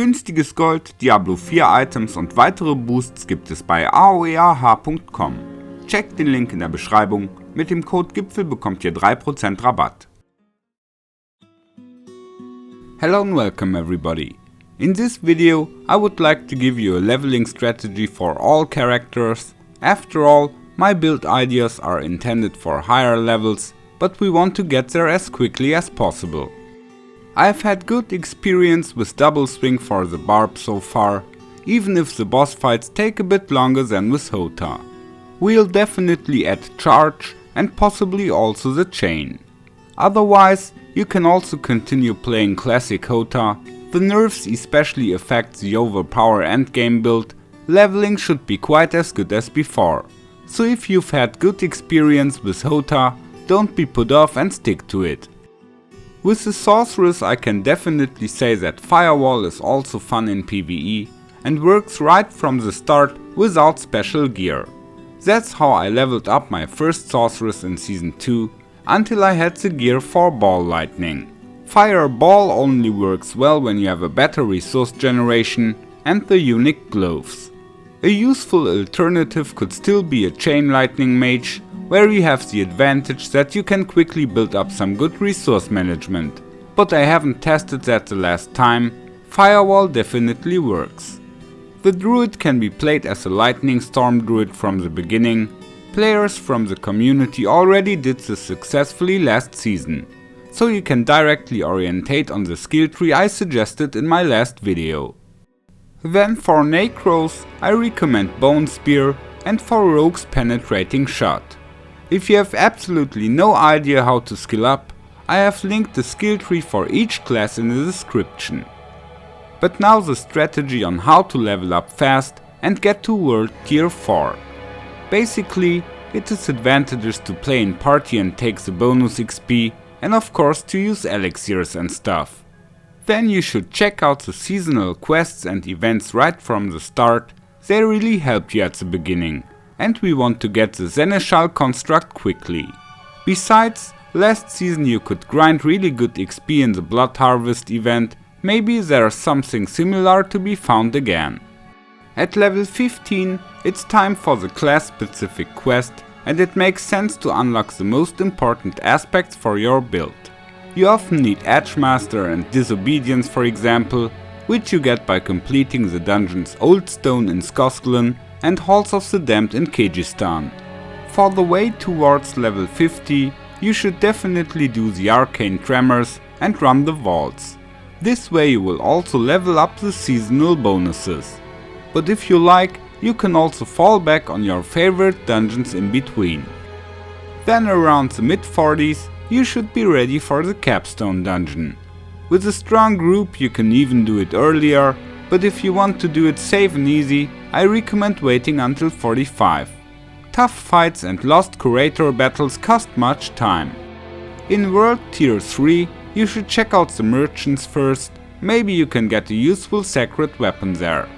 Günstiges Gold, Diablo 4 Items und weitere Boosts gibt es bei aoeah.com. Checkt den Link in der Beschreibung, mit dem Code GIPFEL bekommt ihr 3% Rabatt. Hello and welcome everybody. In this video I would like to give you a leveling strategy for all characters. After all, my build ideas are intended for higher levels, but we want to get there as quickly as possible. I've had good experience with double swing for the barb so far, even if the boss fights take a bit longer than with Hota. We'll definitely add charge and possibly also the chain. Otherwise, you can also continue playing classic Hota. The nerfs especially affect the overpower endgame build. Leveling should be quite as good as before. So if you've had good experience with Hota, don't be put off and stick to it. With the sorceress I can definitely say that Firewall is also fun in PvE and works right from the start without special gear. That's how I leveled up my first sorceress in Season 2 until I had the gear for Ball Lightning. Fireball only works well when you have a better resource generation and the unique gloves. A useful alternative could still be a Chain Lightning Mage, where you have the advantage that you can quickly build up some good resource management. But I haven't tested that the last time. Firewall definitely works. The druid can be played as a lightning storm druid from the beginning. Players from the community already did this successfully last season, so you can directly orientate on the skill tree I suggested in my last video. Then for Necros I recommend Bone Spear, and for Rogues Penetrating Shot. If you have absolutely no idea how to skill up, I have linked the skill tree for each class in the description. But now the strategy on how to level up fast and get to World Tier 4. Basically, it is advantageous to play in party and take the bonus XP, and of course to use elixirs and stuff. Then you should check out the seasonal quests and events right from the start. They really help you at the beginning. And we want to get the Seneschal construct quickly. Besides, last season you could grind really good XP in the Blood Harvest event. Maybe there's something similar to be found again. At level 15 it's time for the class specific quest, and it makes sense to unlock the most important aspects for your build. You often need Edgemaster and Disobedience for example, which you get by completing the dungeons Old Stone in Skoskelen and Halls of the Damned in Kyrgyzstan. For the way towards level 50, you should definitely do the Arcane Tremors and run the vaults. This way you will also level up the seasonal bonuses. But if you like, you can also fall back on your favorite dungeons in between. Then around the mid 40s, you should be ready for the Capstone dungeon. With a strong group you can even do it earlier, but if you want to do it safe and easy, I recommend waiting until 45. Tough fights and lost curator battles cost much time. In World Tier 3 you should check out the merchants first, maybe you can get a useful sacred weapon there.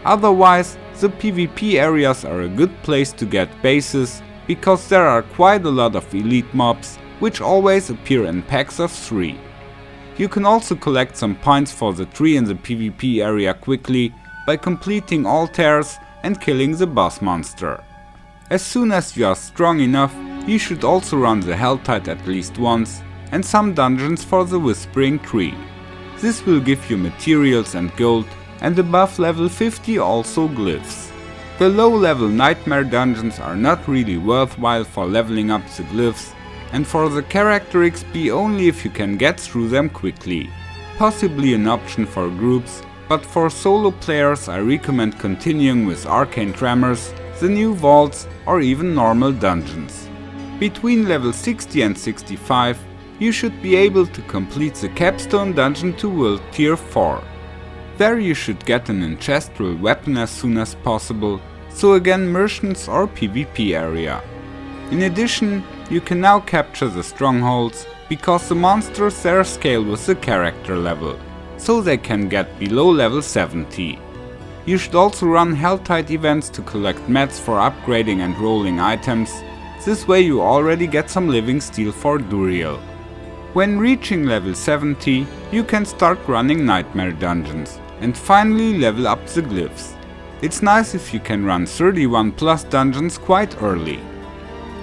Otherwise, the PvP areas are a good place to get bases, because there are quite a lot of elite mobs, which always appear in packs of 3. You can also collect some points for the tree in the PvP area quickly by completing all tears and killing the boss monster. As soon as you are strong enough, you should also run the Helltide at least once and some dungeons for the Whispering Tree. This will give you materials and gold, and above level 50 also glyphs. The low level Nightmare dungeons are not really worthwhile for leveling up the glyphs, and for the character XP only if you can get through them quickly. Possibly an option for groups, but for solo players I recommend continuing with Arcane Tremors, the new vaults or even normal dungeons. Between level 60 and 65 you should be able to complete the Capstone dungeon to World Tier 4. There you should get an ancestral weapon as soon as possible, so again merchants or PvP area. In addition, you can now capture the strongholds, because the monsters there scale with the character level, so they can get below level 70. You should also run Helltide events to collect mats for upgrading and rolling items. This way you already get some living steel for Duriel. When reaching level 70, you can start running Nightmare dungeons, And finally level up the glyphs. It's nice if you can run 31 plus dungeons quite early.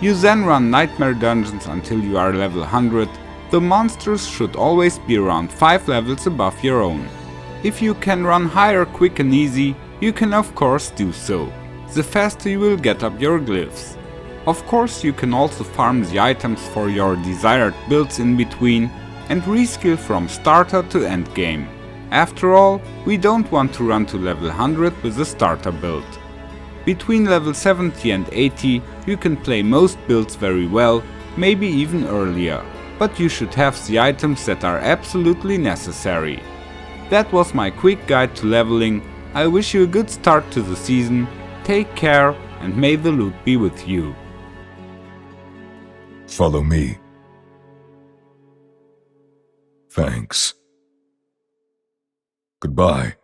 You then run nightmare dungeons until you are level 100, the monsters should always be around 5 levels above your own. If you can run higher quick and easy, you can of course do so. The faster you will get up your glyphs. Of course you can also farm the items for your desired builds in between and reskill from starter to endgame. After all, we don't want to run to level 100 with a starter build. Between level 70 and 80 you can play most builds very well, maybe even earlier, but you should have the items that are absolutely necessary. That was my quick guide to leveling. I wish you a good start to the season, take care and may the loot be with you. Follow me. Thanks. Goodbye.